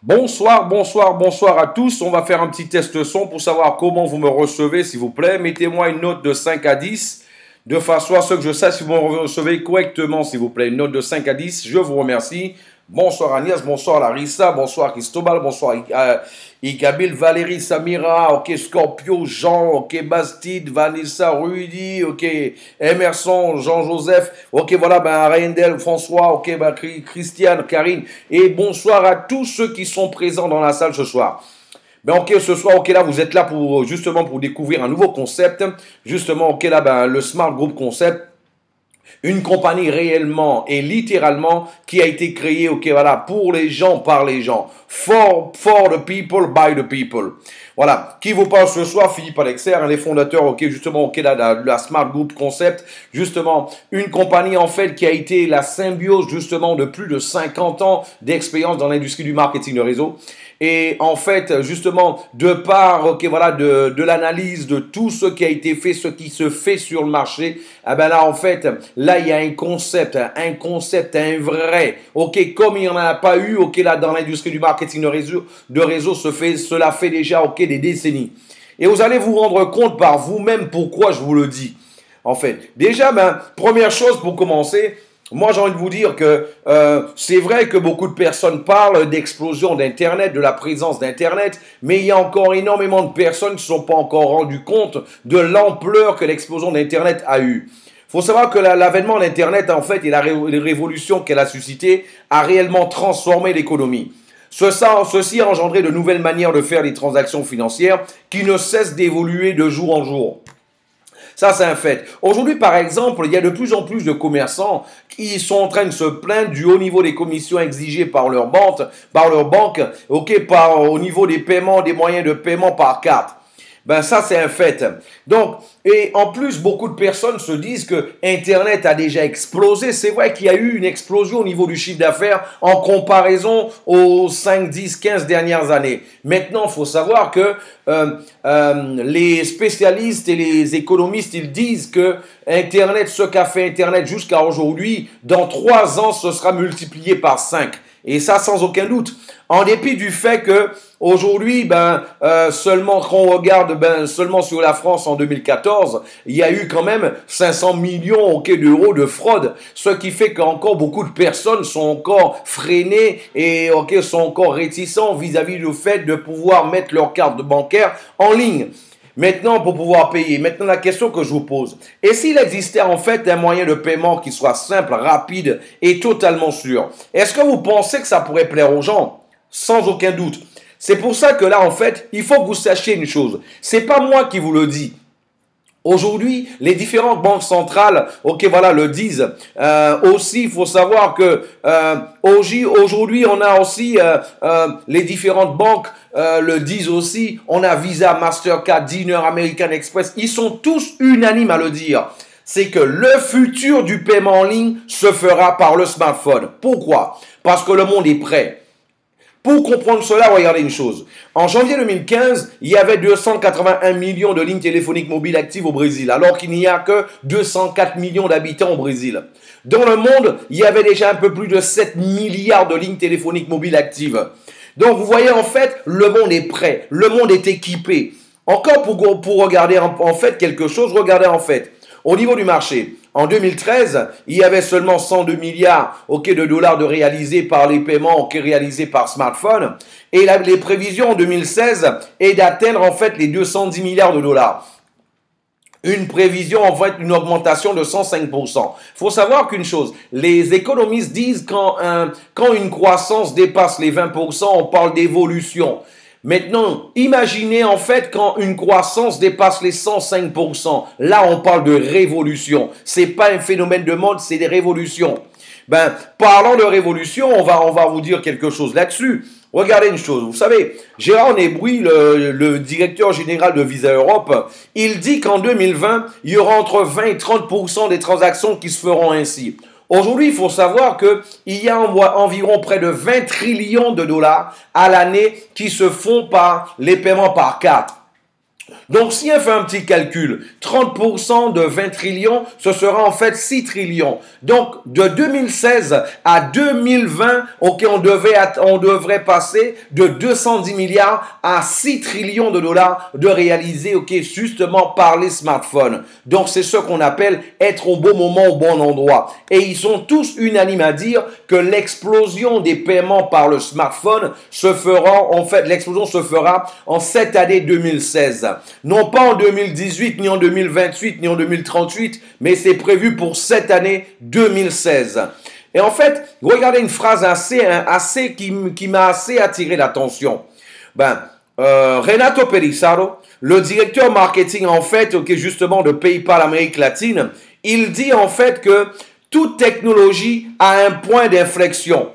Bonsoir, bonsoir, bonsoir à tous. On va faire un petit test son pour savoir comment vous me recevez, s'il vous plaît. Mettez-moi une note de 5 à 10, de façon à ce que je sache si vous me recevez correctement, s'il vous plaît. Une note de 5 à 10, je vous remercie. Bonsoir Agnès, bonsoir Larissa, bonsoir Cristobal, bonsoir Igabil, Valérie, Samira, ok, Scorpio, Jean, ok, Bastide, Vanessa, Rudy, ok, Emerson, Jean-Joseph, ok, voilà, ben, Rayendel, François, ok, ben, Christiane, Karine, et bonsoir à tous ceux qui sont présents dans la salle ce soir. Ben ok, ce soir, ok, là, vous êtes là pour justement pour découvrir un nouveau concept. Justement, ok, là, ben, le Smart Group Concept. Une compagnie réellement et littéralement qui a été créée, ok, voilà, pour les gens, par les gens. For the people, by the people. Voilà. Qui vous parle ce soir? Philippe Alexer, un des fondateurs, ok, justement, ok, la Smart Group Concept. Justement, une compagnie, en fait, qui a été la symbiose, justement, de plus de 50 ans d'expérience dans l'industrie du marketing de réseau. Et en fait, justement, de part, ok, voilà, de l'analyse de tout ce qui a été fait, ce qui se fait sur le marché, eh ben là, en fait, là, il y a un concept, un vrai, ok, comme il n'y en a pas eu, ok, là, dans l'industrie du marketing de réseau cela fait déjà, ok, des décennies. Et vous allez vous rendre compte par vous-même pourquoi je vous le dis. En fait, déjà, ben, première chose pour commencer, moi, j'ai envie de vous dire que c'est vrai que beaucoup de personnes parlent d'explosion d'Internet, de la présence d'Internet, mais il y a encore énormément de personnes qui ne sont pas encore rendues compte de l'ampleur que l'explosion d'Internet a eue. Il faut savoir que l'avènement d'Internet, en fait, et la révolution qu'elle a suscité, a réellement transformé l'économie. Ceci a engendré de nouvelles manières de faire des transactions financières qui ne cessent d'évoluer de jour en jour. Ça, c'est un fait. Aujourd'hui, par exemple, il y a de plus en plus de commerçants qui sont en train de se plaindre du haut niveau des commissions exigées par leur banque, ok, au niveau des paiements, des moyens de paiement par carte. Ben ça, c'est un fait. Donc, et en plus, beaucoup de personnes se disent que Internet a déjà explosé. C'est vrai qu'il y a eu une explosion au niveau du chiffre d'affaires en comparaison aux 5, 10, 15 dernières années. Maintenant, il faut savoir que les spécialistes et les économistes, ils disent que Internet, ce qu'a fait Internet jusqu'à aujourd'hui, dans 3 ans, ce sera multiplié par 5. Et ça, sans aucun doute. En dépit du fait que aujourd'hui, seulement quand on regarde seulement sur la France en 2014, il y a eu quand même 500 millions d'euros de fraude, ce qui fait qu'encore beaucoup de personnes sont encore freinées et sont encore réticents vis-à-vis du fait de pouvoir mettre leur carte bancaire en ligne. Maintenant, pour pouvoir payer, maintenant la question que je vous pose, et s'il existait en fait un moyen de paiement qui soit simple, rapide et totalement sûr, est-ce que vous pensez que ça pourrait plaire aux gens? Sans aucun doute. C'est pour ça que là, en fait, il faut que vous sachiez une chose. C'est pas moi qui vous le dis. Aujourd'hui, les différentes banques centrales, ok, voilà, le disent. Aussi, il faut savoir que aujourd'hui, on a aussi les différentes banques le disent aussi. On a Visa, Mastercard, Diners, American Express. Ils sont tous unanimes à le dire. C'est que le futur du paiement en ligne se fera par le smartphone. Pourquoi? Parce que le monde est prêt. Pour comprendre cela, regardez une chose. En janvier 2015, il y avait 281 millions de lignes téléphoniques mobiles actives au Brésil, alors qu'il n'y a que 204 millions d'habitants au Brésil. Dans le monde, il y avait déjà un peu plus de 7 milliards de lignes téléphoniques mobiles actives. Donc vous voyez, en fait, le monde est prêt, le monde est équipé. Encore pour regarder en fait quelque chose, regardez en fait. Au niveau du marché, en 2013, il y avait seulement 102 milliards de dollars de réalisés par les paiements réalisés par smartphone. Et les prévisions en 2016 est d'atteindre en fait les 210 milliards de dollars. Une prévision, en fait, une augmentation de 105%. Il faut savoir qu'une chose, les économistes disent quand une croissance dépasse les 20%, on parle d'évolution. Maintenant, imaginez en fait quand une croissance dépasse les 105%. Là, on parle de révolution. C'est pas un phénomène de mode, c'est des révolutions. Parlant de révolution, on va vous dire quelque chose là-dessus. Regardez une chose, vous savez, Gérard Nébouy, le directeur général de Visa Europe, il dit qu'en 2020, il y aura entre 20 et 30% des transactions qui se feront ainsi. Aujourd'hui, il faut savoir qu'il y a environ près de 20 trillions de dollars à l'année qui se font par les paiements par carte. Donc, si on fait un petit calcul, 30% de 20 trillions, ce sera en fait 6 trillions. Donc, de 2016 à 2020, ok, on devrait passer de 210 milliards à 6 trillions de dollars de réaliser, ok, justement par les smartphones. Donc, c'est ce qu'on appelle être au bon moment, au bon endroit. Et ils sont tous unanimes à dire que l'explosion des paiements par le smartphone se fera, en fait, l'explosion se fera en cette année 2016. Non pas en 2018, ni en 2028, ni en 2038, mais c'est prévu pour cette année 2016. Et en fait, regardez une phrase qui m'a assez attiré l'attention. Renato Pelissaro, le directeur marketing en fait, justement de PayPal Amérique latine, il dit en fait que toute technologie a un point d'inflexion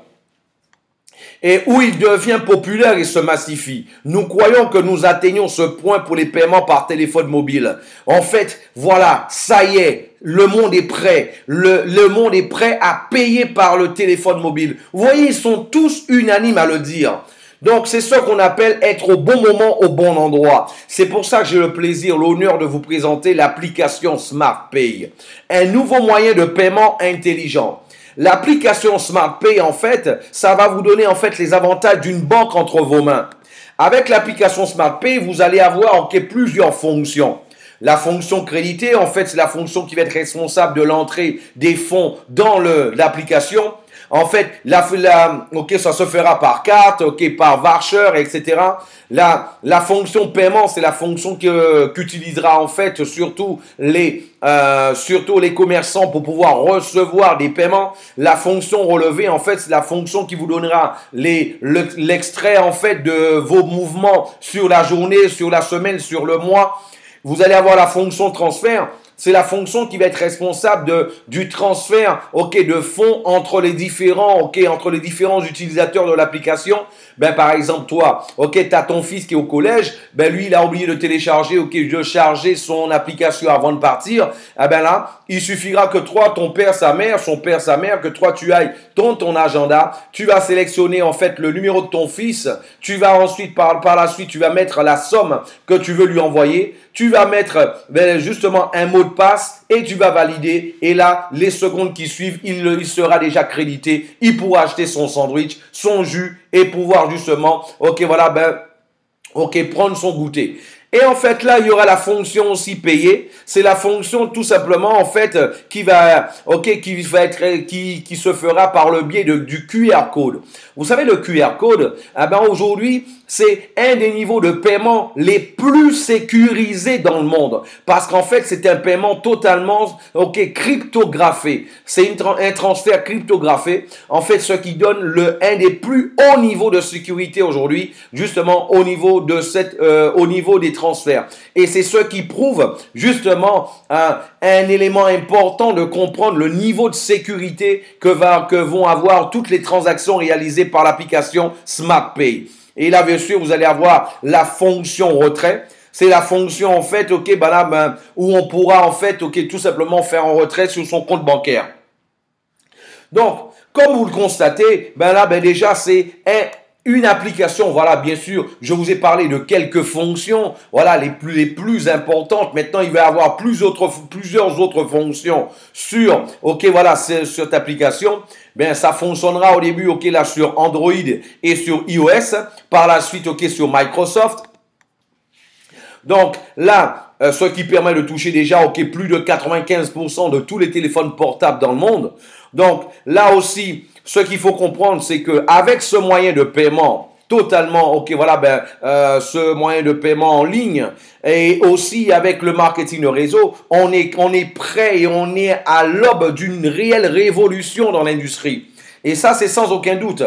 et où il devient populaire et se massifie. Nous croyons que nous atteignons ce point pour les paiements par téléphone mobile. En fait, voilà, ça y est, le monde est prêt. Le monde est prêt à payer par le téléphone mobile. Vous voyez, ils sont tous unanimes à le dire. Donc, c'est ce qu'on appelle être au bon moment, au bon endroit. C'est pour ça que j'ai le plaisir, l'honneur de vous présenter l'application SmartPay. Un nouveau moyen de paiement intelligent. L'application SmartPay, en fait, ça va vous donner en fait les avantages d'une banque entre vos mains. Avec l'application SmartPay, vous allez avoir plusieurs fonctions. La fonction créditée, en fait, c'est la fonction qui va être responsable de l'entrée des fonds dans l'application. En fait, ça se fera par carte, par voucher, etc. La fonction paiement, c'est la fonction qu'utilisera en fait surtout les commerçants pour pouvoir recevoir des paiements. La fonction relevée, en fait, c'est la fonction qui vous donnera l'extrait en fait de vos mouvements sur la journée, sur la semaine, sur le mois. Vous allez avoir la fonction transfert. C'est la fonction qui va être responsable du transfert, de fonds entre les différents utilisateurs de l'application. Par exemple, toi, t'as ton fils qui est au collège, lui, il a oublié de télécharger, de charger son application avant de partir. Là, il suffira que toi, ton père, sa mère, que toi, tu ailles ton agenda, tu vas sélectionner, en fait, le numéro de ton fils, tu vas ensuite, par la suite, tu vas mettre la somme que tu veux lui envoyer, tu vas mettre, justement, un mot de passe et tu vas valider. Et là, les secondes qui suivent, il sera déjà crédité. Il pourra acheter son sandwich, son jus et pouvoir justement, prendre son goûter. Et en fait, là, il y aura la fonction aussi payée. C'est la fonction tout simplement, en fait, qui se fera par le biais du QR code. Vous savez, le QR code, aujourd'hui, c'est un des niveaux de paiement les plus sécurisés dans le monde. Parce qu'en fait, c'est un paiement totalement, cryptographé. C'est un transfert cryptographé. En fait, ce qui donne un des plus hauts niveaux de sécurité aujourd'hui, justement, au niveau des transferts. Et c'est ce qui prouve, justement, un élément important de comprendre le niveau de sécurité que vont avoir toutes les transactions réalisées par l'application SmartPay. Et là, bien sûr, vous allez avoir la fonction retrait. C'est la fonction, en fait, où on pourra, en fait, tout simplement faire un retrait sur son compte bancaire. Donc, comme vous le constatez, déjà, c'est une application. Voilà, bien sûr, je vous ai parlé de quelques fonctions, voilà, les plus importantes. Maintenant, il va y avoir plusieurs autres fonctions sur, sur cette application. Ça fonctionnera au début, sur Android et sur iOS. Par la suite, sur Microsoft. Donc là, ce qui permet de toucher déjà, plus de 95% de tous les téléphones portables dans le monde. Donc là aussi, ce qu'il faut comprendre, c'est que avec ce moyen de paiement totalement, ce moyen de paiement en ligne et aussi avec le marketing de réseau, on est prêt et on est à l'aube d'une réelle révolution dans l'industrie. Et ça, c'est sans aucun doute.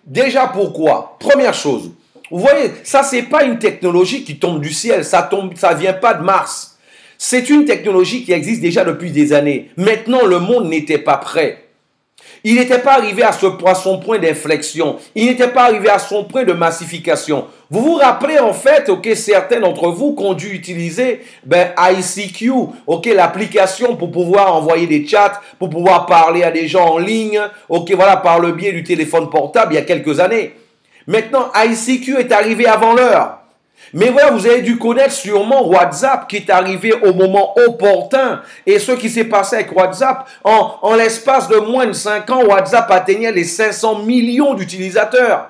Déjà, pourquoi? Première chose, vous voyez, ça, c'est pas une technologie qui tombe du ciel, ça vient pas de Mars. C'est une technologie qui existe déjà depuis des années. Maintenant, le monde n'était pas prêt. Il n'était pas arrivé à son point d'inflexion. Il n'était pas arrivé à son point de massification. Vous vous rappelez en fait, certains d'entre vous qui ont dû utiliser ICQ, l'application pour pouvoir envoyer des chats, pour pouvoir parler à des gens en ligne, par le biais du téléphone portable il y a quelques années. Maintenant, ICQ est arrivé avant l'heure. Mais voilà, vous avez dû connaître sûrement WhatsApp qui est arrivé au moment opportun. Et ce qui s'est passé avec WhatsApp, en l'espace de moins de 5 ans, WhatsApp atteignait les 500 millions d'utilisateurs.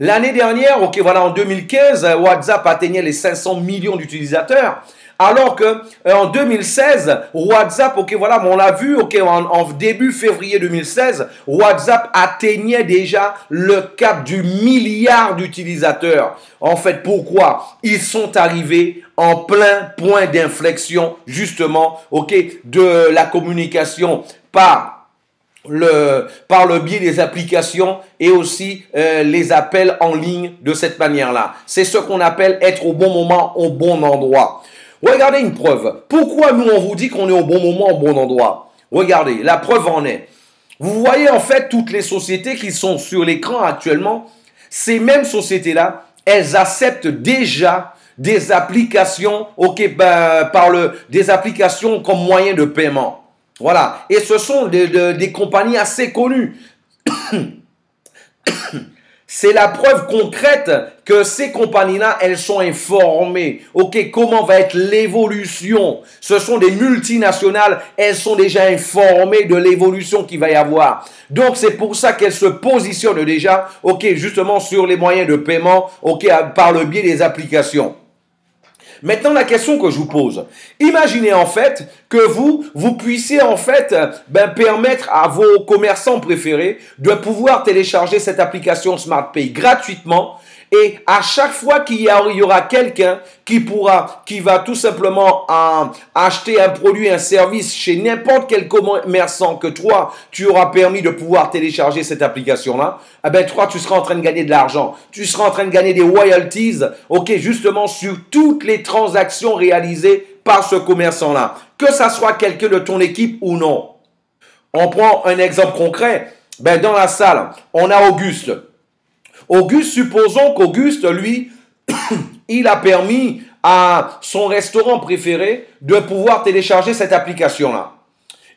L'année dernière, ok, voilà, en 2015, WhatsApp atteignait les 500 millions d'utilisateurs. Alors que en 2016, WhatsApp, ok, voilà, on l'a vu, ok, en début février 2016, WhatsApp atteignait déjà le cap du milliard d'utilisateurs. En fait, pourquoi? Ils sont arrivés en plein point d'inflexion, justement, ok, de la communication par le biais des applications et aussi les appels en ligne de cette manière-là. C'est ce qu'on appelle être au bon moment, au bon endroit. Regardez une preuve. Pourquoi nous on vous dit qu'on est au bon moment, au bon endroit? Regardez, la preuve en est. Vous voyez en fait toutes les sociétés qui sont sur l'écran actuellement, ces mêmes sociétés-là, elles acceptent déjà des applications, ok, des applications comme moyen de paiement. Voilà. Et ce sont des compagnies assez connues. C'est la preuve concrète que ces compagnies-là, elles sont informées. Ok, comment va être l'évolution? Ce sont des multinationales, elles sont déjà informées de l'évolution qu'il va y avoir. Donc, c'est pour ça qu'elles se positionnent déjà, ok, justement sur les moyens de paiement, ok, par le biais des applications. Maintenant, la question que je vous pose, imaginez en fait que vous puissiez en fait permettre à vos commerçants préférés de pouvoir télécharger cette application SmartPay gratuitement. Et à chaque fois qu'il y aura quelqu'un qui va tout simplement acheter un produit, un service chez n'importe quel commerçant que toi, tu auras permis de pouvoir télécharger cette application-là, eh ben toi, tu seras en train de gagner de l'argent. Tu seras en train de gagner des royalties, ok, justement sur toutes les transactions réalisées par ce commerçant-là. Que ça soit quelqu'un de ton équipe ou non. On prend un exemple concret. Ben, dans la salle, on a Auguste. Auguste, supposons qu'Auguste, lui, il a permis à son restaurant préféré de pouvoir télécharger cette application-là.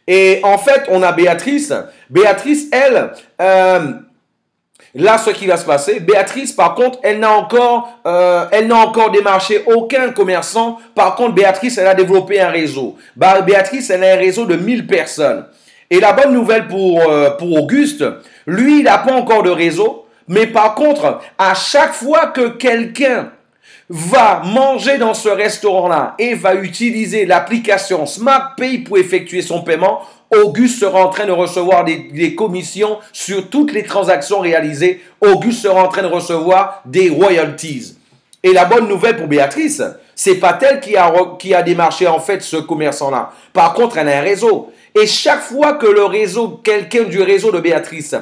Et en fait, on a Béatrice. Béatrice, elle, là, ce qui va se passer, Béatrice, par contre, elle n'a encore démarché aucun commerçant. Par contre, Béatrice, elle a développé un réseau. Béatrice, elle a un réseau de 1000 personnes. Et la bonne nouvelle pour Auguste, lui, il n'a pas encore de réseau. Mais par contre, à chaque fois que quelqu'un va manger dans ce restaurant-là et va utiliser l'application SmartPay pour effectuer son paiement, Auguste sera en train de recevoir des commissions sur toutes les transactions réalisées. Auguste sera en train de recevoir des royalties. Et la bonne nouvelle pour Béatrice, c'est pas elle qui a démarché en fait ce commerçant-là. Par contre, elle a un réseau. Et chaque fois que le réseau, quelqu'un du réseau de Béatrice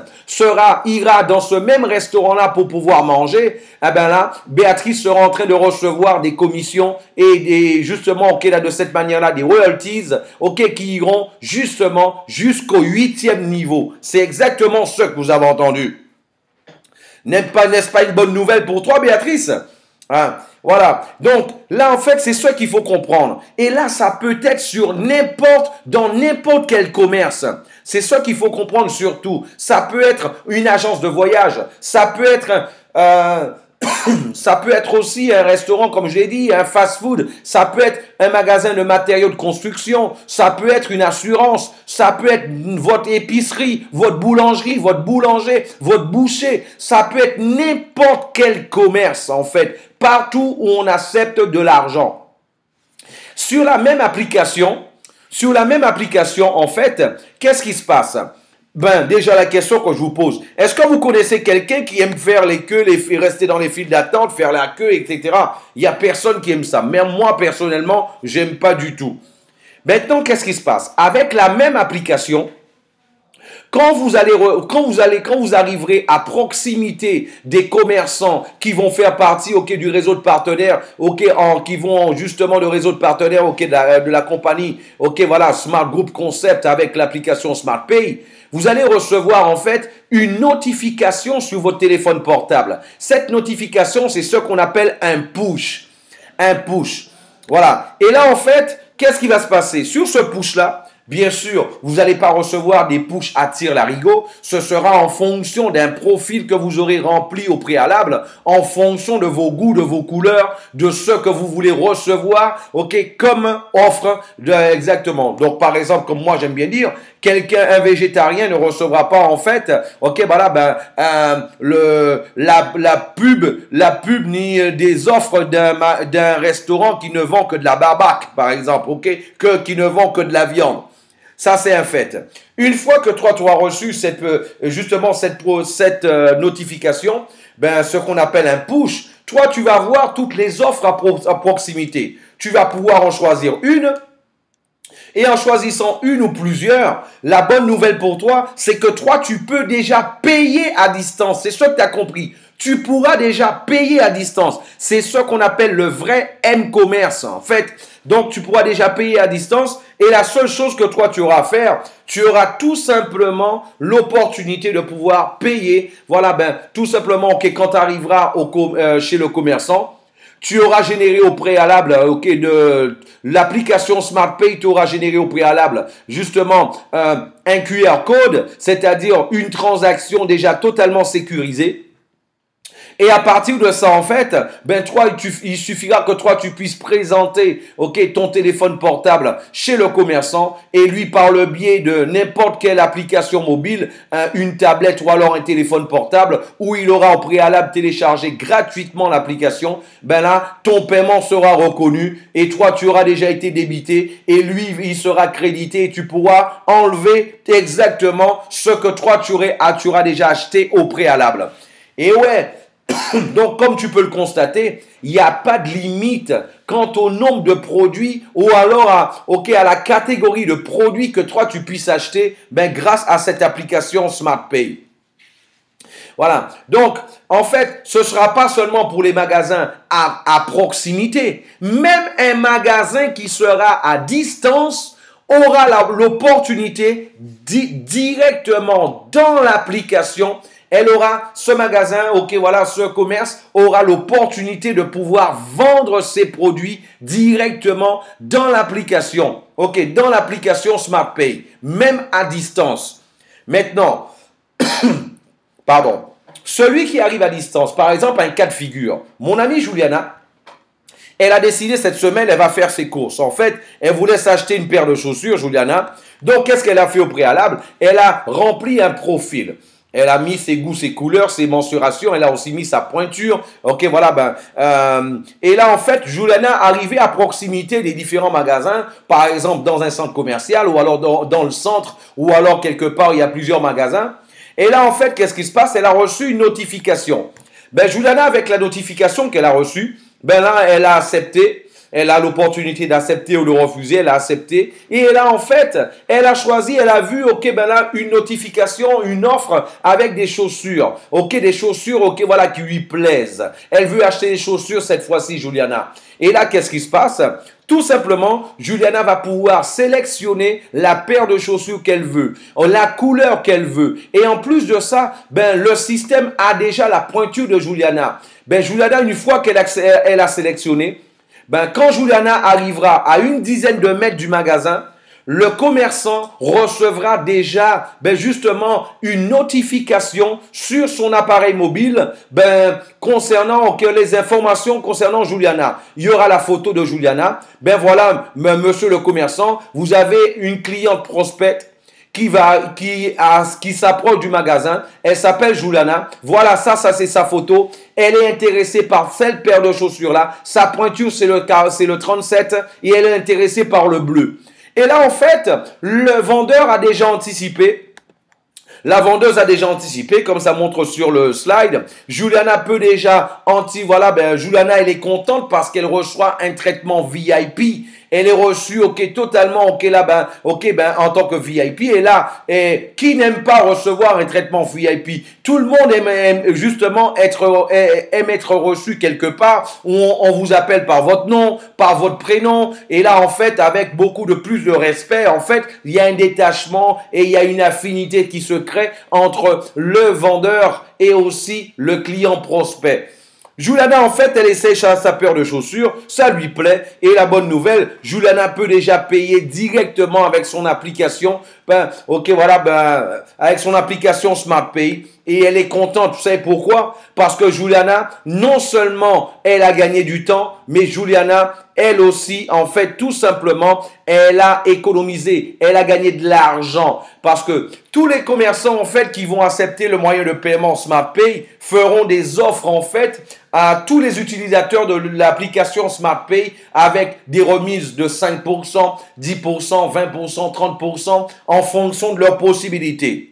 ira dans ce même restaurant-là pour pouvoir manger, eh ben là, Béatrice sera en train de recevoir des commissions et justement, ok, là, de cette manière-là, des royalties, ok, qui iront justement jusqu'au 8e niveau. C'est exactement ce que vous avez entendu. N'est-ce pas une bonne nouvelle pour toi, Béatrice? Hein? Voilà. Donc, là, en fait, c'est ce qu'il faut comprendre. Et là, ça peut être dans n'importe quel commerce. C'est ce qu'il faut comprendre surtout. Ça peut être une agence de voyage. Ça peut être, ça peut être aussi un restaurant, comme je l'ai dit, un fast-food. Ça peut être un magasin de matériaux de construction. Ça peut être une assurance. Ça peut être votre épicerie, votre boulangerie, votre boulanger, votre boucher. Ça peut être n'importe quel commerce, en fait. Partout où on accepte de l'argent. Sur la même application, en fait, qu'est-ce qui se passe? Ben, déjà la question que je vous pose, est-ce que vous connaissez quelqu'un qui aime faire les queues, rester dans les files d'attente, faire la queue, etc. Il n'y a personne qui aime ça. Même moi, personnellement, j'aime pas du tout. Maintenant, qu'est-ce qui se passe? Avec la même application, quand vous arriverez à proximité des commerçants qui vont faire partie, ok, du réseau de partenaires, ok, qui vont justement le réseau de partenaires, ok, de la compagnie, ok, voilà, Smart Group Concept avec l'application SmartPay, vous allez recevoir en fait une notification sur votre téléphone portable. Cette notification, c'est ce qu'on appelle un push. Un push. Voilà. Et là, en fait, qu'est-ce qui va se passer? Sur ce push-là, Bien sûr, vous n'allez pas recevoir des push à tire-larigot. Ce sera en fonction d'un profil que vous aurez rempli au préalable, en fonction de vos goûts, de vos couleurs, de ce que vous voulez recevoir, ok, comme offre exactement. Donc, par exemple, comme moi j'aime bien dire, un végétarien ne recevra pas en fait, ok, voilà, la pub ni des offres d'un restaurant qui ne vend que de la barbaque, par exemple, ok, qui ne vend que de la viande. Ça, c'est un fait. Une fois que toi, tu as reçu cette notification, ce qu'on appelle un push, toi, tu vas voir toutes les offres à proximité. Tu vas pouvoir en choisir une. Et en choisissant une ou plusieurs, la bonne nouvelle pour toi, c'est que toi, tu peux déjà payer à distance. C'est ce que tu as compris. Tu pourras déjà payer à distance. C'est ce qu'on appelle le vrai M-commerce, en fait. Donc, tu pourras déjà payer à distance. Et la seule chose que toi, tu auras à faire, tu auras tout simplement l'opportunité de pouvoir payer. Voilà, tout simplement, ok, quand tu arriveras chez le commerçant, tu auras généré au préalable, ok, de l'application SmartPay, tu auras généré au préalable, justement, un QR code, c'est-à-dire une transaction déjà totalement sécurisée. Et à partir de ça, en fait, il suffira que toi, tu puisses présenter, ok, ton téléphone portable chez le commerçant et lui, par le biais de n'importe quelle application mobile, une tablette ou alors un téléphone portable, où il aura au préalable téléchargé gratuitement l'application, là, ton paiement sera reconnu et toi, tu auras déjà été débité et lui, il sera crédité et tu pourras enlever exactement ce que toi, tu auras déjà acheté au préalable. Et ouais, donc, comme tu peux le constater, il n'y a pas de limite quant au nombre de produits ou alors à la catégorie de produits que toi tu puisses acheter grâce à cette application SmartPay. Voilà. Donc, en fait, ce ne sera pas seulement pour les magasins à proximité. Même un magasin qui sera à distance aura l'opportunité directement dans l'application. Ce magasin, ok, voilà, ce commerce aura l'opportunité de pouvoir vendre ses produits directement dans l'application, ok, dans l'application SmartPay, même à distance. Maintenant, pardon, celui qui arrive à distance, par exemple, un cas de figure, mon amie Juliana, elle a décidé cette semaine, elle va faire ses courses. En fait, elle voulait s'acheter une paire de chaussures, Juliana. Donc, qu'est-ce qu'elle a fait au préalable? Elle a rempli un profil. Elle a mis ses goûts, ses couleurs, ses mensurations. Elle a aussi mis sa pointure. Ok, voilà. Et là, en fait, Juliana arrivait à proximité des différents magasins. Par exemple, dans un centre commercial ou alors dans le centre ou alors quelque part, il y a plusieurs magasins. Et là, en fait, qu'est-ce qui se passe? Elle a reçu une notification. Juliana, avec la notification qu'elle a reçue, là, elle a accepté. Elle a l'opportunité d'accepter ou de refuser, elle a accepté. Et là, en fait, elle a choisi, elle a vu, ok, là, une notification, une offre avec des chaussures. Ok, des chaussures, ok, voilà, qui lui plaisent. Elle veut acheter des chaussures cette fois-ci, Juliana. Et là, qu'est-ce qui se passe? Tout simplement, Juliana va pouvoir sélectionner la paire de chaussures qu'elle veut, la couleur qu'elle veut. Et en plus de ça, le système a déjà la pointure de Juliana. Juliana, une fois qu'elle a sélectionné, quand Juliana arrivera à une dizaine de mètres du magasin, le commerçant recevra déjà justement une notification sur son appareil mobile concernant les informations concernant Juliana. Il y aura la photo de Juliana. Voilà, monsieur le commerçant, vous avez une cliente prospecte qui s'approche du magasin. Elle s'appelle Juliana. Voilà, ça c'est sa photo. Elle est intéressée par cette paire de chaussures-là. Sa pointure, c'est le 37 et elle est intéressée par le bleu. Et là, en fait, le vendeur a déjà anticipé. La vendeuse a déjà anticipé, comme ça montre sur le slide. Juliana peut déjà Juliana, elle est contente parce qu'elle reçoit un traitement VIP. Elle est reçue, ok, totalement, ok, là, en tant que VIP. Et là, qui n'aime pas recevoir un traitement VIP? Tout le monde aime justement être reçu quelque part où on vous appelle par votre nom, par votre prénom. Et là, en fait, avec beaucoup de plus de respect, en fait, il y a un détachement et il y a une affinité qui se crée entre le vendeur et aussi le client prospect. Juliana, en fait, elle essaie sa paire de chaussures, ça lui plaît. Et la bonne nouvelle, Juliana peut déjà payer directement avec son application. Avec son application SmartPay. Et elle est contente. Vous savez pourquoi? Parce que Juliana, non seulement elle a gagné du temps, mais Juliana, elle aussi, en fait, tout simplement, elle a économisé, elle a gagné de l'argent. Parce que tous les commerçants, en fait, qui vont accepter le moyen de paiement SmartPay feront des offres, en fait, à tous les utilisateurs de l'application SmartPay avec des remises de 5%, 10%, 20%, 30% en fonction de leurs possibilités.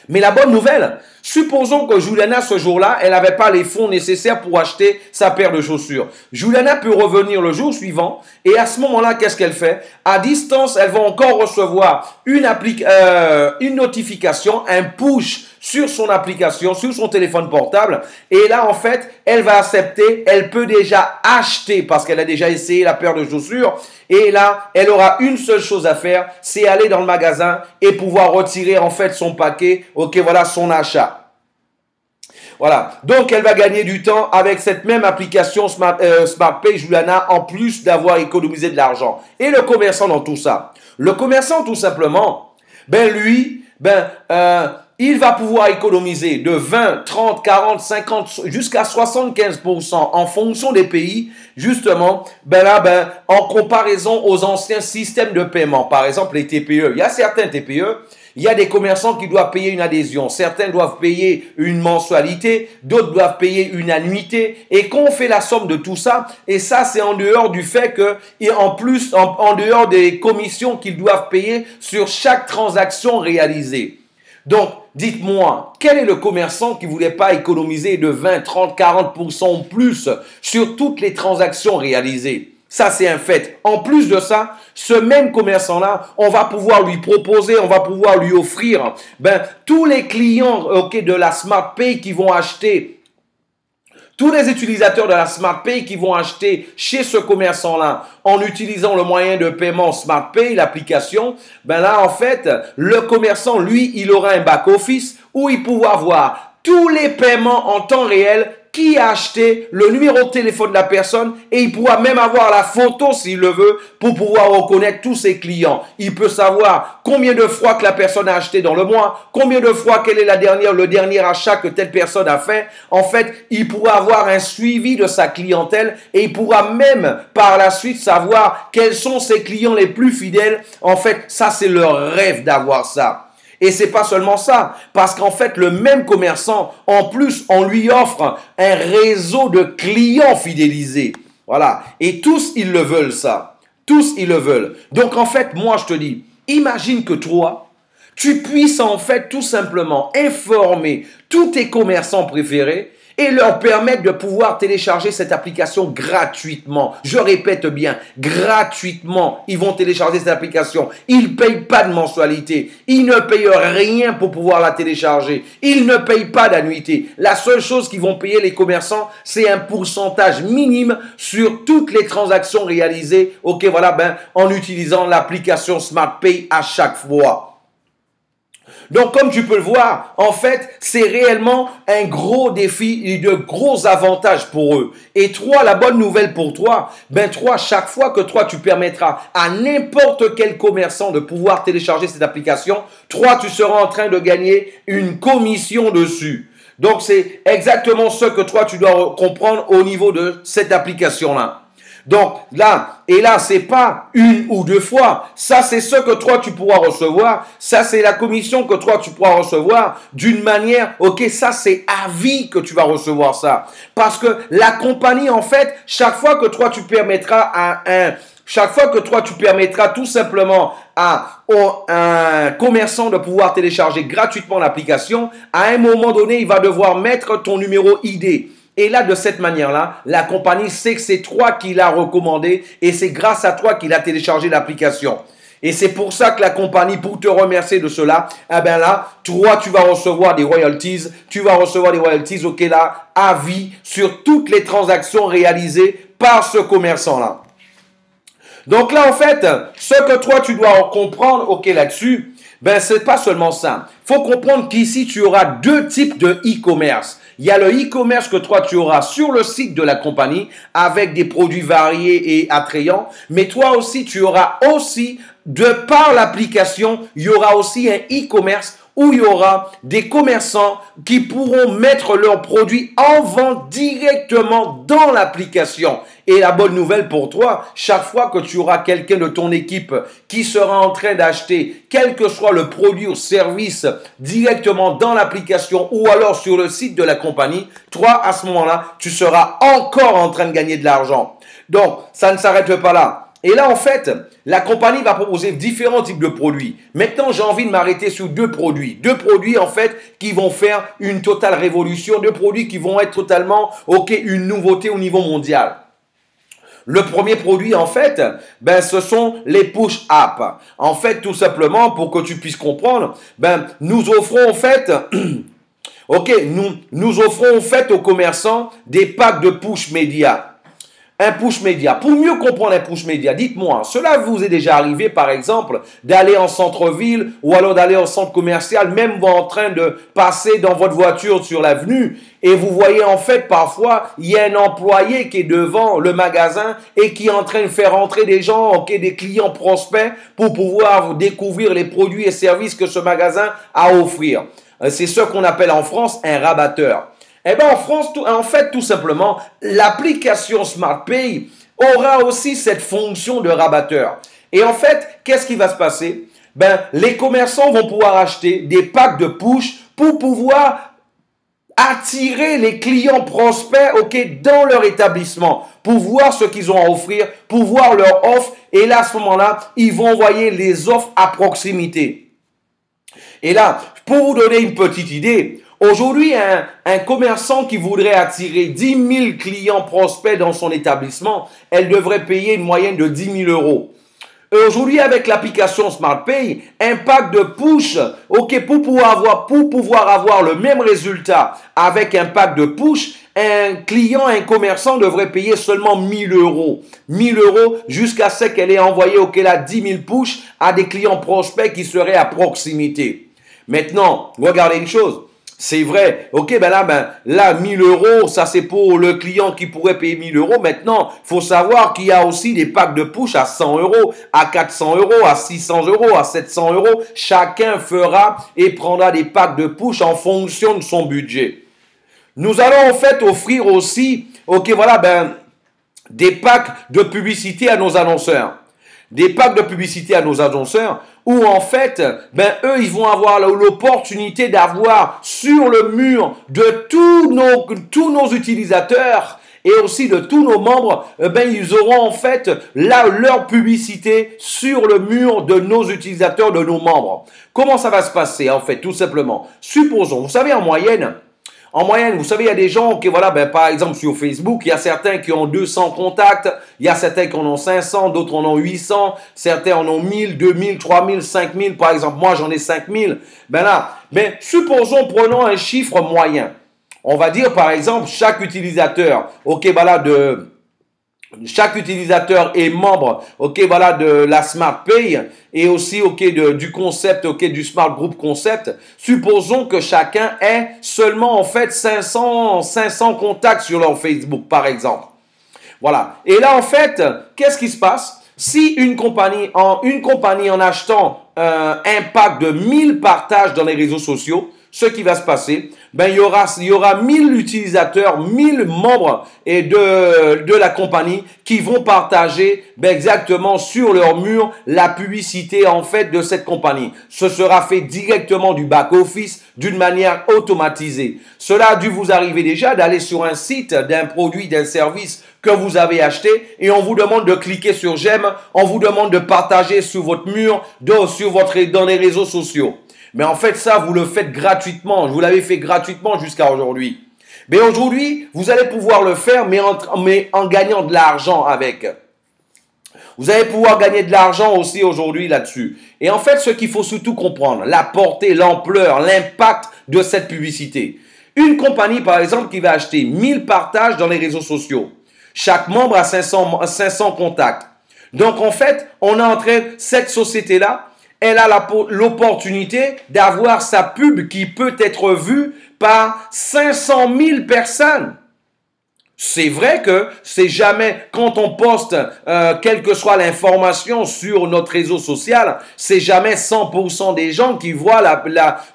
Mais la bonne nouvelle, supposons que Juliana, ce jour-là, elle n'avait pas les fonds nécessaires pour acheter sa paire de chaussures. Juliana peut revenir le jour suivant et à ce moment-là, qu'est-ce qu'elle fait? À distance, elle va encore recevoir une notification, un push sur son application, sur son téléphone portable. Et là, en fait, elle va accepter, elle peut déjà acheter parce qu'elle a déjà essayé la paire de chaussures. Et là, elle aura une seule chose à faire, c'est aller dans le magasin et pouvoir retirer en fait son paquet, son achat. Voilà, donc elle va gagner du temps avec cette même application SmartPay Juliana en plus d'avoir économisé de l'argent. Et le commerçant dans tout ça? Le commerçant tout simplement, il va pouvoir économiser de 20, 30, 40, 50 jusqu'à 75% en fonction des pays, justement, en comparaison aux anciens systèmes de paiement. Par exemple, les TPE. Il y a certains TPE, il y a des commerçants qui doivent payer une adhésion. Certains doivent payer une mensualité, d'autres doivent payer une annuité. Et quand on fait la somme de tout ça, et ça c'est en dehors du fait que, et en plus, en dehors des commissions qu'ils doivent payer sur chaque transaction réalisée. Donc, dites-moi, quel est le commerçant qui ne voulait pas économiser de 20, 30, 40% ou plus sur toutes les transactions réalisées? Ça, c'est un fait. En plus de ça, ce même commerçant-là, on va pouvoir lui proposer, on va pouvoir lui offrir, tous les clients de la SmartPay qui vont acheter, tous les utilisateurs de la SmartPay qui vont acheter chez ce commerçant-là en utilisant le moyen de paiement SmartPay, l'application, là, en fait, le commerçant, lui, il aura un back-office où il pourra voir tous les paiements en temps réel, qui a acheté, le numéro de téléphone de la personne et il pourra même avoir la photo s'il le veut pour pouvoir reconnaître tous ses clients. Il peut savoir combien de fois que la personne a acheté dans le mois, combien de fois quel est le dernier achat que telle personne a fait. En fait, il pourra avoir un suivi de sa clientèle et il pourra même par la suite savoir quels sont ses clients les plus fidèles. En fait, ça c'est leur rêve d'avoir ça. Et c'est pas seulement ça, parce qu'en fait, le même commerçant, en plus, on lui offre un réseau de clients fidélisés. Voilà. Et tous, ils le veulent, ça. Tous, ils le veulent. Donc, en fait, moi, je te dis, imagine que toi, tu puisses, en fait, tout simplement informer tous tes commerçants préférés et leur permettre de pouvoir télécharger cette application gratuitement. Je répète bien, gratuitement, ils vont télécharger cette application. Ils ne payent pas de mensualité. Ils ne payent rien pour pouvoir la télécharger. Ils ne payent pas d'annuité. La seule chose qu'ils vont payer, les commerçants, c'est un pourcentage minime sur toutes les transactions réalisées, en utilisant l'application SmartPay à chaque fois. Donc, comme tu peux le voir, en fait, c'est réellement un gros défi et de gros avantages pour eux. Et toi, la bonne nouvelle pour toi, chaque fois que toi, tu permettras à n'importe quel commerçant de pouvoir télécharger cette application, tu seras en train de gagner une commission dessus. Donc, c'est exactement ce que toi, tu dois comprendre au niveau de cette application-là. Donc là, c'est pas une ou deux fois. Ça, c'est ce que toi, tu pourras recevoir. Ça, c'est la commission que toi, tu pourras recevoir d'une manière, ça, c'est à vie que tu vas recevoir ça. Parce que la compagnie, en fait, chaque fois que toi, tu permettras tout simplement à un commerçant de pouvoir télécharger gratuitement l'application, à un moment donné, il va devoir mettre ton numéro ID. Et là, de cette manière-là, la compagnie sait que c'est toi qui l'as recommandé et c'est grâce à toi qu'il a téléchargé l'application. Et c'est pour ça que la compagnie, pour te remercier de cela, toi, tu vas recevoir des royalties. Tu vas recevoir des royalties, à vie sur toutes les transactions réalisées par ce commerçant-là. Donc là, en fait, ce que toi, tu dois comprendre, là-dessus, Ben, c'est pas seulement ça. Faut comprendre qu'ici, tu auras deux types de e-commerce. Il y a le e-commerce que toi, tu auras sur le site de la compagnie avec des produits variés et attrayants. Mais toi aussi, tu auras aussi, de par l'application, il y aura aussi un e-commerce où il y aura des commerçants qui pourront mettre leurs produits en vente directement dans l'application. Et la bonne nouvelle pour toi, chaque fois que tu auras quelqu'un de ton équipe qui sera en train d'acheter, quel que soit le produit ou service, directement dans l'application ou alors sur le site de la compagnie, toi, à ce moment-là, tu seras encore en train de gagner de l'argent. Donc, ça ne s'arrête pas là. Et là, en fait, la compagnie va proposer différents types de produits. Maintenant, j'ai envie de m'arrêter sur deux produits. Deux produits, en fait, qui vont faire une totale révolution. Deux produits qui vont être totalement, une nouveauté au niveau mondial. Le premier produit, en fait, ben, ce sont les push apps. En fait, tout simplement, pour que tu puisses comprendre, ben, nous offrons, en fait, nous offrons, en fait, aux commerçants des packs de push média. Un push média. Pour mieux comprendre un push média, dites-moi, cela vous est déjà arrivé, par exemple, d'aller en centre-ville ou alors d'aller au centre commercial, même vous en train de passer dans votre voiture sur l'avenue et vous voyez en fait parfois, il y a un employé qui est devant le magasin et qui est en train de faire entrer des gens, des clients prospects pour pouvoir découvrir les produits et services que ce magasin a à offrir. C'est ce qu'on appelle en France un rabatteur. Eh bien, en France, en fait, tout simplement, l'application SmartPay aura aussi cette fonction de rabatteur. Et en fait, qu'est-ce qui va se passer? Ben, les commerçants vont pouvoir acheter des packs de push pour pouvoir attirer les clients prospects, dans leur établissement, pour voir ce qu'ils ont à offrir, pour voir leur offre. Et là, à ce moment-là, ils vont envoyer les offres à proximité. Et là, pour vous donner une petite idée, aujourd'hui, un commerçant qui voudrait attirer 10 000 clients prospects dans son établissement, elle devrait payer une moyenne de 10 000 euros. Et aujourd'hui, avec l'application SmartPay, un pack de push, pour pouvoir avoir le même résultat avec un pack de push, un client, un commerçant devrait payer seulement 1 000 euros. 1 000 euros jusqu'à ce qu'elle ait envoyé, 10 000 push à des clients prospects qui seraient à proximité. Maintenant, regardez une chose. C'est vrai, là, 1 000 euros, ça c'est pour le client qui pourrait payer 1 000 euros. Maintenant, il faut savoir qu'il y a aussi des packs de push à 100 euros, à 400 euros, à 600 euros, à 700 euros. Chacun fera et prendra des packs de push en fonction de son budget. Nous allons en fait offrir aussi, des packs de publicité à nos annonceurs. Des packs de publicité à nos annonceurs où en fait, eux, ils vont avoir l'opportunité d'avoir sur le mur de tous nos utilisateurs et aussi de tous nos membres, ils auront en fait leur publicité sur le mur de nos utilisateurs, de nos membres. Comment ça va se passer en fait? Tout simplement. Supposons, vous savez, en moyenne, vous savez, il y a des gens qui, par exemple, sur Facebook, il y a certains qui ont 200 contacts, il y a certains qui en ont 500, d'autres en ont 800, certains en ont 1000, 2000, 3000, 5000, par exemple, moi j'en ai 5000. Supposons, prenons un chiffre moyen. On va dire, par exemple, chaque utilisateur, chaque utilisateur est membre, de la SmartPay et aussi, du concept, du Smart Group Concept. Supposons que chacun ait seulement, en fait, 500 contacts sur leur Facebook, par exemple. Voilà. Et là, en fait, qu'est-ce qui se passe? Si une compagnie en achetant un pack de 1000 partages dans les réseaux sociaux, ce qui va se passer, il y aura 1000 utilisateurs, 1000 membres et de la compagnie qui vont partager exactement sur leur mur la publicité en fait de cette compagnie. Ce sera fait directement du back-office d'une manière automatisée. Cela a dû vous arriver déjà d'aller sur un site d'un produit, d'un service que vous avez acheté et on vous demande de cliquer sur j'aime, on vous demande de partager sur votre mur, dans les réseaux sociaux. Mais en fait, ça, vous le faites gratuitement. Vous l'avez fait gratuitement jusqu'à aujourd'hui. Mais aujourd'hui, vous allez pouvoir le faire, mais en gagnant de l'argent avec. Vous allez pouvoir gagner de l'argent aussi aujourd'hui là-dessus. Et en fait, ce qu'il faut surtout comprendre, la portée, l'ampleur, l'impact de cette publicité. Une compagnie, par exemple, qui va acheter 1000 partages dans les réseaux sociaux. Chaque membre a 500 contacts. Donc, en fait, on est en train, cette société-là, elle a l'opportunité d'avoir sa pub qui peut être vue par 500 000 personnes. C'est vrai que c'est jamais, quand on poste, quelle que soit l'information sur notre réseau social, c'est jamais 100% des gens qui voient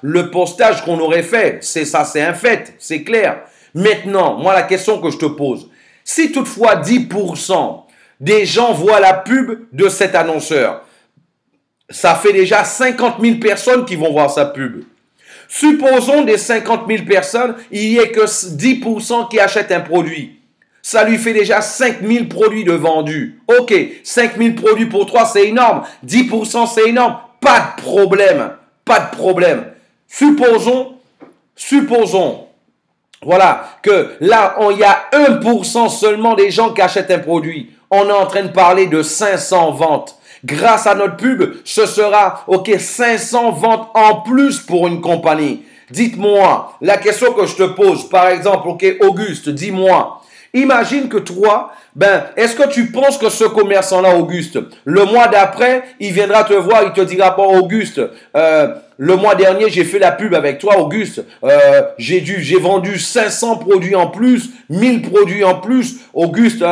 le postage qu'on aurait fait. C'est ça, c'est un fait, c'est clair. Maintenant, moi, la question que je te pose, si toutefois 10% des gens voient la pub de cet annonceur, ça fait déjà 50 000 personnes qui vont voir sa pub. Supposons des 50 000 personnes, il n'y ait que 10% qui achètent un produit. Ça lui fait déjà 5 000 produits de vendus. Ok, 5 000 produits pour toi, c'est énorme. 10%, c'est énorme. Pas de problème. Pas de problème. Supposons, voilà, que là, il y a 1% seulement des gens qui achètent un produit. On est en train de parler de 500 ventes. Grâce à notre pub, ce sera, ok, 500 ventes en plus pour une compagnie. Dites-moi, la question que je te pose, par exemple, ok, Auguste, dis-moi, imagine que toi, est-ce que tu penses que ce commerçant-là, Auguste, le mois d'après, il viendra te voir, il te dira, bon, Auguste, le mois dernier, j'ai fait la pub avec toi, Auguste. J'ai vendu 500 produits en plus, 1000 produits en plus. Auguste,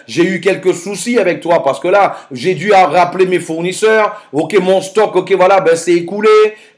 j'ai eu quelques soucis avec toi parce que là, j'ai dû rappeler mes fournisseurs. Ok, mon stock, ok, voilà, c'est écoulé.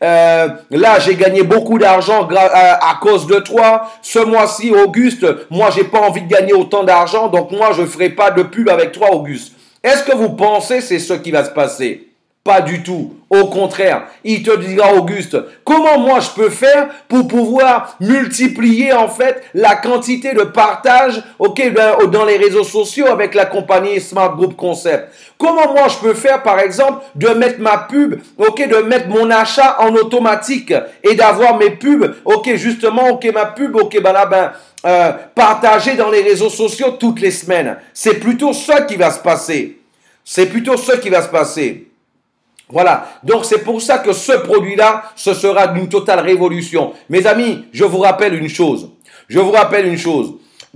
Là, j'ai gagné beaucoup d'argent à cause de toi. Ce mois-ci, Auguste, moi, j'ai pas envie de gagner autant d'argent, donc moi, je ferai pas de pub avec toi, Auguste. Est-ce que vous pensez c'est ce qui va se passer? Pas du tout. Au contraire, il te dira, Auguste, comment moi je peux faire pour pouvoir multiplier en fait la quantité de partage dans les réseaux sociaux avec la compagnie Smart Group Concept? Comment moi je peux faire par exemple de mettre ma pub, de mettre mon achat en automatique et d'avoir mes pubs, ma pub, partagée dans les réseaux sociaux toutes les semaines? C'est plutôt ça qui va se passer. C'est plutôt ça qui va se passer. Voilà, donc c'est pour ça que ce produit-là, ce sera d'une totale révolution. Mes amis, je vous rappelle une chose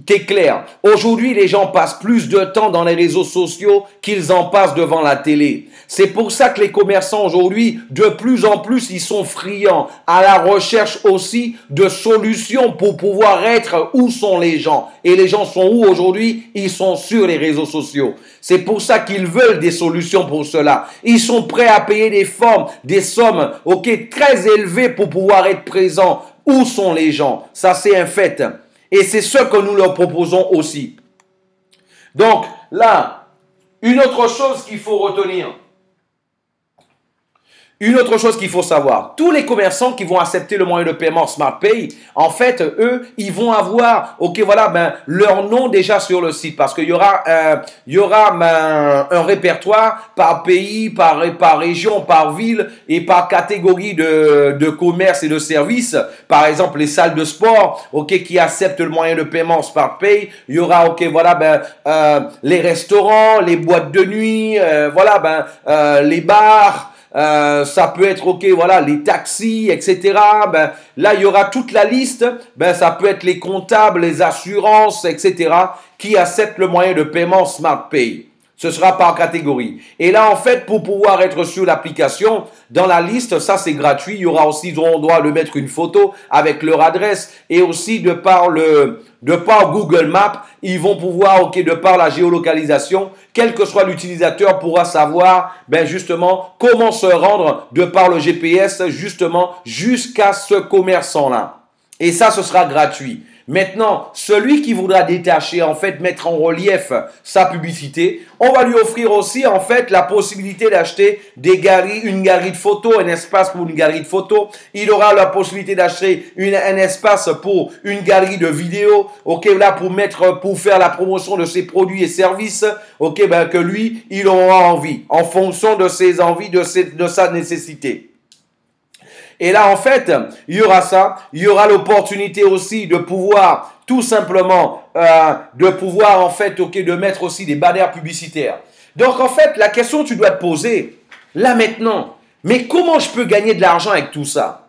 qui est claire. Aujourd'hui, les gens passent plus de temps dans les réseaux sociaux qu'ils en passent devant la télé. C'est pour ça que les commerçants aujourd'hui, de plus en plus, ils sont friands à la recherche aussi de solutions pour pouvoir être où sont les gens. Et les gens sont où aujourd'hui? Ils sont sur les réseaux sociaux. C'est pour ça qu'ils veulent des solutions pour cela. Ils sont prêts à payer des sommes, très élevées pour pouvoir être présents. Où sont les gens? Ça, c'est un fait. Et c'est ce que nous leur proposons aussi. Donc, là, une autre chose qu'il faut retenir. Une autre chose qu'il faut savoir, tous les commerçants qui vont accepter le moyen de paiement SmartPay, en fait, eux, ils vont avoir, leur nom déjà sur le site parce qu'il y aura un répertoire par pays, par région, par ville et par catégorie de commerce et de services. Par exemple, les salles de sport, qui acceptent le moyen de paiement SmartPay. Il y aura, les restaurants, les boîtes de nuit, les bars. Ça peut être les taxis, etc. Là il y aura toute la liste. Ça peut être les comptables, les assurances, etc. qui acceptent le moyen de paiement SmartPay. Ce sera par catégorie. Et là, en fait, pour pouvoir être sur l'application, dans la liste, ça c'est gratuit. Il y aura aussi, on doit le mettre une photo avec leur adresse et aussi de par Google Maps, ils vont pouvoir, de par la géolocalisation, quel que soit l'utilisateur pourra savoir, justement, comment se rendre de par le GPS, justement, jusqu'à ce commerçant-là. Et ça, ce sera gratuit. Maintenant, celui qui voudra détacher, en fait, mettre en relief sa publicité, on va lui offrir aussi, en fait, la possibilité d'acheter une galerie de photos, un espace pour une galerie de photos. Il aura la possibilité d'acheter un espace pour une galerie de vidéos, pour faire la promotion de ses produits et services, que lui, il aura envie, en fonction de ses envies, de sa nécessité. Et là, en fait, il y aura ça. Il y aura l'opportunité aussi de pouvoir, tout simplement, de mettre aussi des banners publicitaires. Donc, en fait, la question que tu dois te poser, là maintenant, mais comment je peux gagner de l'argent avec tout ça?